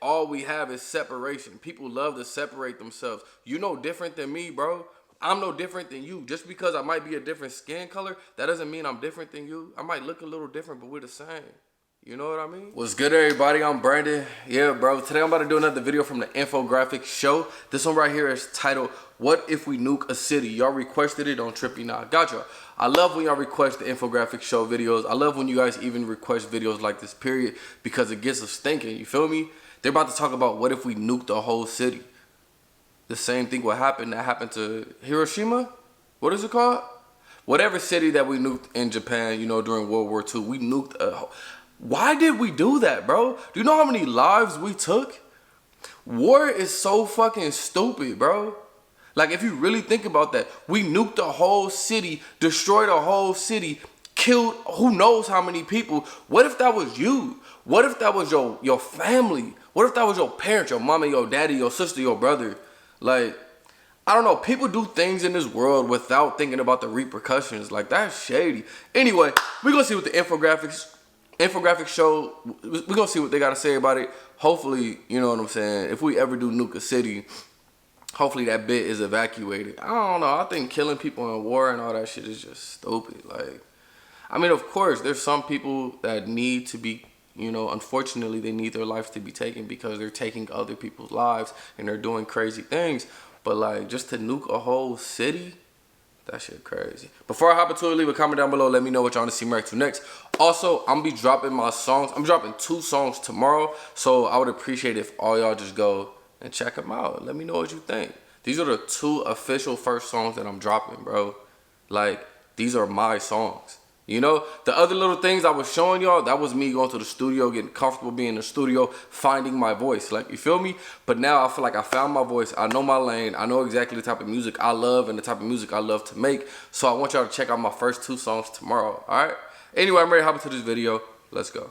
all we have is separation. People love to separate themselves. You no different than me, bro. I'm no different than you. Just because I might be a different skin color, that doesn't mean I'm different than you. I might look a little different, but we're the same. You know what I mean? What's good, everybody? I'm Brandon. Yeah, bro. Today I'm about to do another video from the infographic show. This one right here is titled, What If We Nuke a City? Y'all requested it on Trippy Now. Gotcha. I love when y'all request the infographic show videos. I love when you guys even request videos like this, period, because it gets us thinking. You feel me? They're about to talk about what if we nuked the whole city. The same thing that happened to Hiroshima? What is it called? Whatever city that we nuked in Japan, you know, during World War II. We nuked a... Why did we do that, bro? Do you know how many lives we took? War is so fucking stupid, bro. Like, if you really think about that, we nuked the whole city, destroyed a whole city, killed who knows how many people. What if that was you? What if that was your family? What if that was your parents, your mama, your daddy, your sister, your brother? Like, I don't know. People do things in this world without thinking about the repercussions. Like, that's shady. Anyway, we're going to see what the infographic show, we're going to see what they got to say about it. Hopefully, you know what I'm saying, if we ever do nuke a city, hopefully that bit is evacuated. I don't know. I think killing people in war and all that shit is just stupid. Like, I mean, of course, there's some people that need to be, you know, unfortunately, they need their lives to be taken because they're taking other people's lives and they're doing crazy things. But, like, just to nuke a whole city, that shit crazy. Before I hop into it, leave a comment down below. Let me know what y'all want to see me react to next. Also, I'm going to be dropping my songs. I'm dropping 2 songs tomorrow. So I would appreciate if all y'all just go and check them out. Let me know what you think. These are the 2 official first songs that I'm dropping, bro. Like, these are my songs. You know, the other little things I was showing y'all, that was me going to the studio, getting comfortable being in the studio, finding my voice. Like, you feel me? But now I feel like I found my voice. I know my lane. I know exactly the type of music I love and the type of music I love to make. So I want y'all to check out my first 2 songs tomorrow, all right? Anyway, I'm ready to hop into this video. Let's go.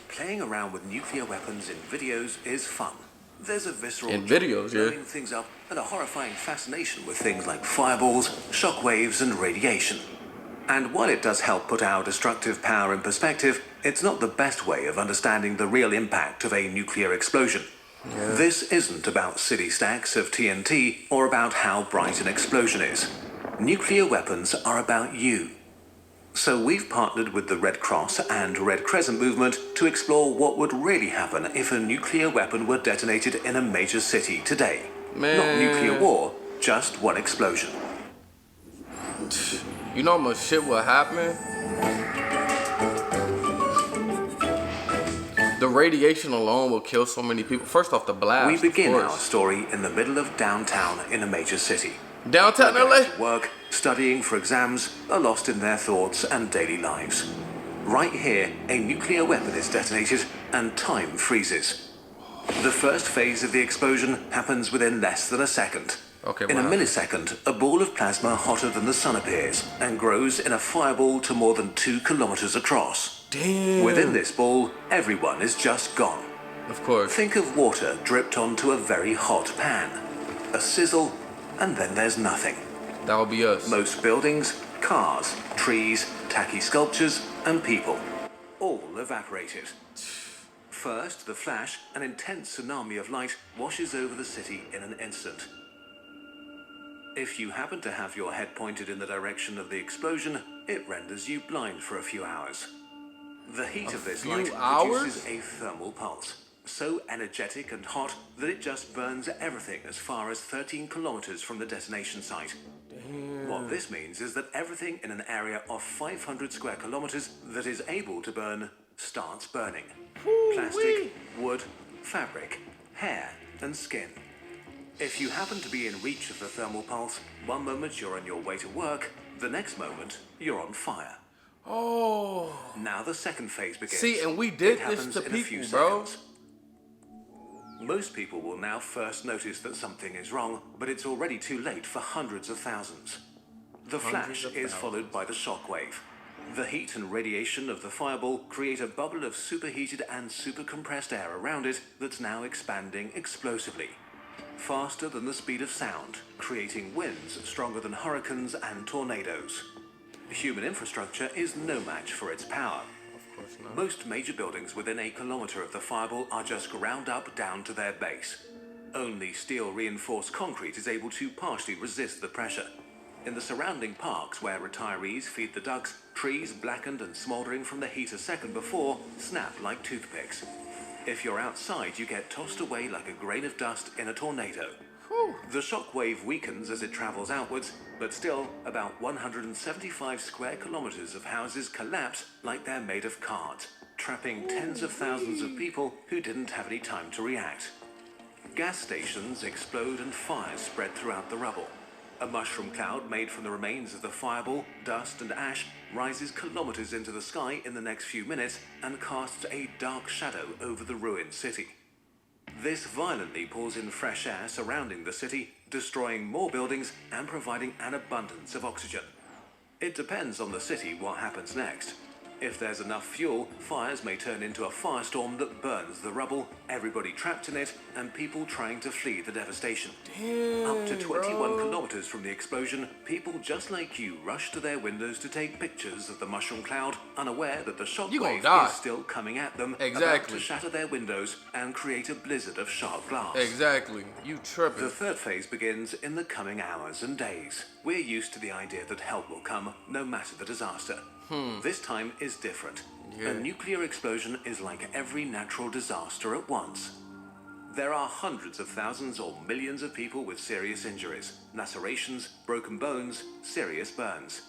Playing around with nuclear weapons in videos is fun. There's a visceral blowing things up and a horrifying fascination with things like fireballs, shockwaves, and radiation. And while it does help put our destructive power in perspective, it's not the best way of understanding the real impact of a nuclear explosion. Yeah. This isn't about city stacks of TNT or about how bright an explosion is. Nuclear weapons are about you. So we've partnered with the Red Cross and Red Crescent movement to explore what would really happen if a nuclear weapon were detonated in a major city today. Man. Not nuclear war, just one explosion. You know how much shit will happen? The radiation alone will kill so many people. First off, the blast. We begin our story in the middle of downtown in a major city. Downtown LA? Work, studying for exams, are lost in their thoughts and daily lives. Right here, a nuclear weapon is detonated and time freezes. The first phase of the explosion happens within less than a second. Okay, in a millisecond, a ball of plasma hotter than the sun appears and grows in a fireball to more than 2 kilometers across. Damn. Within this ball, everyone is just gone. Of course. Think of water dripped onto a very hot pan. A sizzle, and then there's nothing. That will be us. Most buildings, cars, trees, tacky sculptures, and people. All evaporated. First, the flash, an intense tsunami of light, washes over the city in an instant. If you happen to have your head pointed in the direction of the explosion, it renders you blind for a few hours. The heat of this light produces a thermal pulse, so energetic and hot that it just burns everything as far as 13 kilometers from the detonation site. Damn. What this means is that everything in an area of 500 square kilometers that is able to burn starts burning. Plastic, wood, fabric, hair, and skin. If you happen to be in reach of the thermal pulse, one moment you're on your way to work, the next moment you're on fire. Oh. Now the second phase begins. See, and we did this to people, bro. Most people will now first notice that something is wrong, but it's already too late for hundreds of thousands. The flash is followed by the shockwave. The heat and radiation of the fireball create a bubble of superheated and supercompressed air around it that's now expanding explosively. Faster than the speed of sound, creating winds stronger than hurricanes and tornadoes. Human infrastructure is no match for its power. course not. Most major buildings within a kilometer of the fireball are just ground up down to their base. Only steel-reinforced concrete is able to partially resist the pressure. In the surrounding parks where retirees feed the ducks, trees blackened and smouldering from the heat a second before snap like toothpicks. If you're outside, you get tossed away like a grain of dust in a tornado. Whew. The shock wave weakens as it travels outwards, but still, about 175 square kilometers of houses collapse like they're made of cards, trapping tens of thousands of people who didn't have any time to react. Gas stations explode and fires spread throughout the rubble. A mushroom cloud made from the remains of the fireball, dust and ash rises kilometers into the sky in the next few minutes and casts a dark shadow over the ruined city. This violently pulls in fresh air surrounding the city, destroying more buildings and providing an abundance of oxygen. It depends on the city what happens next. If there's enough fuel, fires may turn into a firestorm that burns the rubble, everybody trapped in it, and people trying to flee the devastation. Up to 21 kilometers from the explosion, people just like you rush to their windows to take pictures of the mushroom cloud, unaware that the shockwave is still coming at them, about to shatter their windows and create a blizzard of sharp glass. Exactly. You tripping. The third phase begins in the coming hours and days. We're used to the idea that help will come, no matter the disaster. This time is different. A nuclear explosion is like every natural disaster at once. There are hundreds of thousands or millions of people with serious injuries, lacerations, broken bones, serious burns.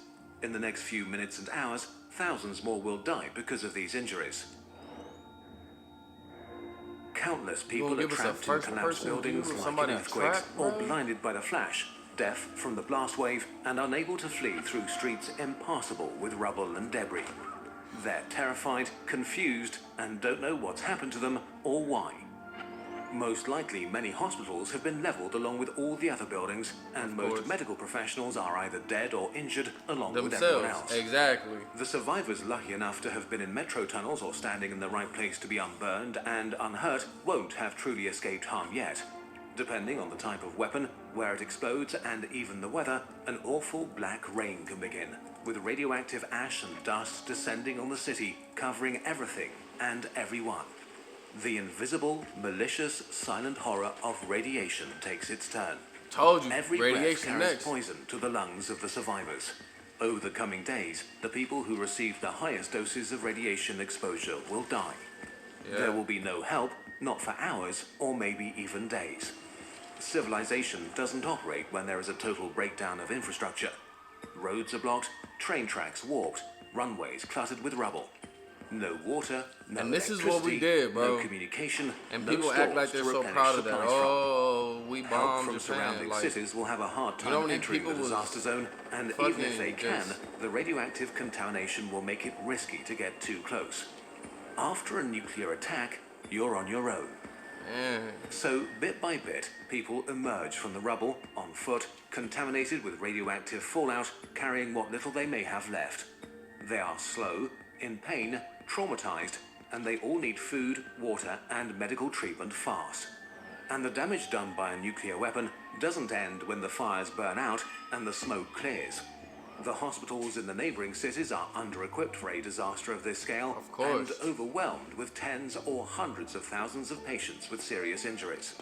In the next few minutes and hours, thousands more will die because of these injuries. Countless people are trapped in collapsed buildings like in earthquakes or blinded by the flash, deaf from the blast wave, and unable to flee through streets impassable with rubble and debris. They're terrified, confused, and don't know what's happened to them or why. Most likely, many hospitals have been leveled along with all the other buildings, and most medical professionals are either dead or injured along with everyone else. Exactly. The survivors lucky enough to have been in metro tunnels or standing in the right place to be unburned and unhurt won't have truly escaped harm yet. Depending on the type of weapon, where it explodes, and even the weather, an awful black rain can begin, with radioactive ash and dust descending on the city, covering everything and everyone. The invisible, malicious, silent horror of radiation takes its turn. Told you, Every radiation breath carries next. poison to the lungs of the survivors. Over the coming days, the people who receive the highest doses of radiation exposure will die. There will be no help, not for hours or maybe even days. Civilization doesn't operate when there is a total breakdown of infrastructure. Roads are blocked, train tracks warped, runways cluttered with rubble. No water, no And this is electricity, what we did, bro. no communication, And no people act like stores they're to so replenish proud of that. supplies from. Oh, we Help bombed from Japan. surrounding Like, cities will have a hard time know how many entering the people was disaster zone, and even if they fucking can, just- the radioactive contamination will make it risky to get too close. After a nuclear attack, you're on your own. man. So, bit by bit, people emerge from the rubble, on foot, contaminated with radioactive fallout, carrying what little they may have left. They are slow, in pain, traumatized, and they all need food, water, and medical treatment fast. And the damage done by a nuclear weapon doesn't end when the fires burn out and the smoke clears. The hospitals in the neighboring cities are under-equipped for a disaster of this scale, Of course. and overwhelmed with tens or hundreds of thousands of patients with serious injuries.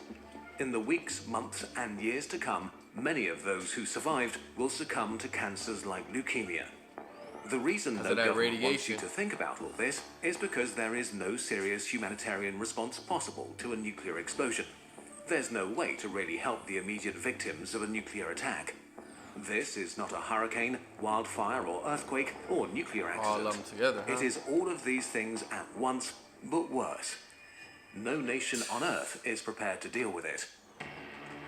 In the weeks, months, and years to come, many of those who survived will succumb to cancers like leukemia. The reason no government wants you to think about all this is because there is no serious humanitarian response possible to a nuclear explosion. There's no way to really help the immediate victims of a nuclear attack. This is not a hurricane, wildfire, or earthquake, or nuclear accident. All of them together, huh? It is all of these things at once, but worse. No nation on Earth is prepared to deal with it.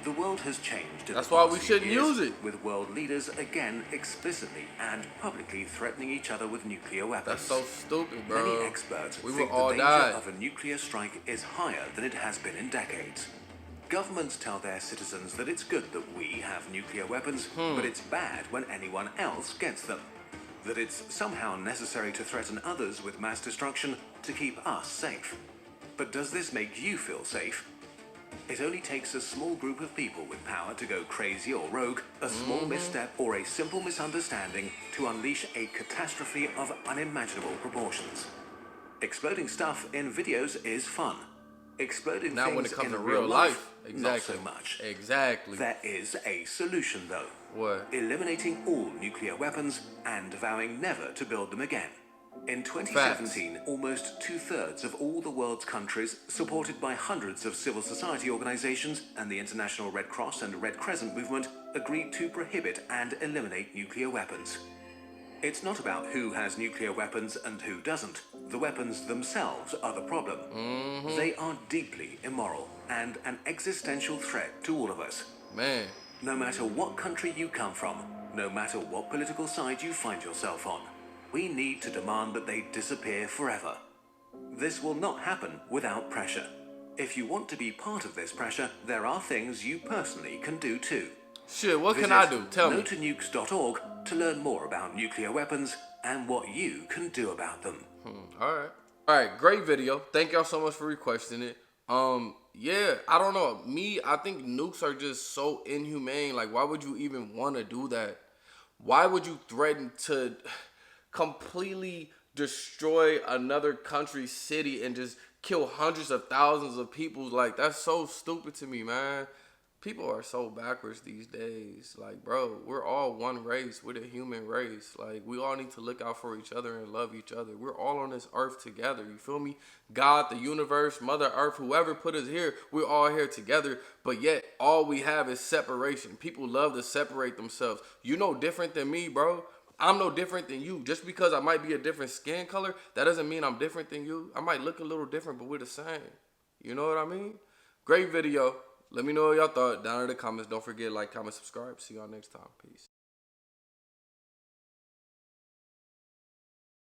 The world has changed in That's the why past we few shouldn't years, use it. with world leaders again explicitly and publicly threatening each other with nuclear weapons. That's so stupid, bro. Many experts We think will all the danger die. of a nuclear strike is higher than it has been in decades. Governments tell their citizens that it's good that we have nuclear weapons, but it's bad when anyone else gets them. That it's somehow necessary to threaten others with mass destruction to keep us safe. But does this make you feel safe? It only takes a small group of people with power to go crazy or rogue, a small misstep or a simple misunderstanding to unleash a catastrophe of unimaginable proportions. Exploding stuff in videos is fun. Exploding Now when things it comes in to real real life, life, not exactly. so much. Exactly. There is a solution though. What? Eliminating all nuclear weapons and vowing never to build them again. In 2017, almost 2/3 of all the world's countries, supported by hundreds of civil society organizations and the International Red Cross and Red Crescent movement, agreed to prohibit and eliminate nuclear weapons. It's not about who has nuclear weapons and who doesn't. The weapons themselves are the problem. They are deeply immoral and an existential threat to all of us. Man. No matter what country you come from, no matter what political side you find yourself on, we need to demand that they disappear forever. This will not happen without pressure. If you want to be part of this pressure, there are things you personally can do too. Shit, what can I do? Tell me. NoToNukes.org to learn more about nuclear weapons and what you can do about them. Alright, great video. Thank y'all so much for requesting it. Yeah, I don't know. I think nukes are just so inhumane. Like, why would you even want to do that? Why would you threaten to completely destroy another country's city and just kill hundreds of thousands of people? Like, that's so stupid to me, man. People are so backwards these days. Like, bro, we're all one race. We're the human race. Like, we all need to look out for each other and love each other. We're all on this earth together. You feel me? God, the universe, Mother Earth, whoever put us here, we're all here together. But yet, all we have is separation. People love to separate themselves. You no different than me, bro. I'm no different than you. Just because I might be a different skin color, that doesn't mean I'm different than you. I might look a little different, but we're the same. You know what I mean? Great video. Let me know what y'all thought down in the comments. Don't forget, like, comment, subscribe. See y'all next time. Peace.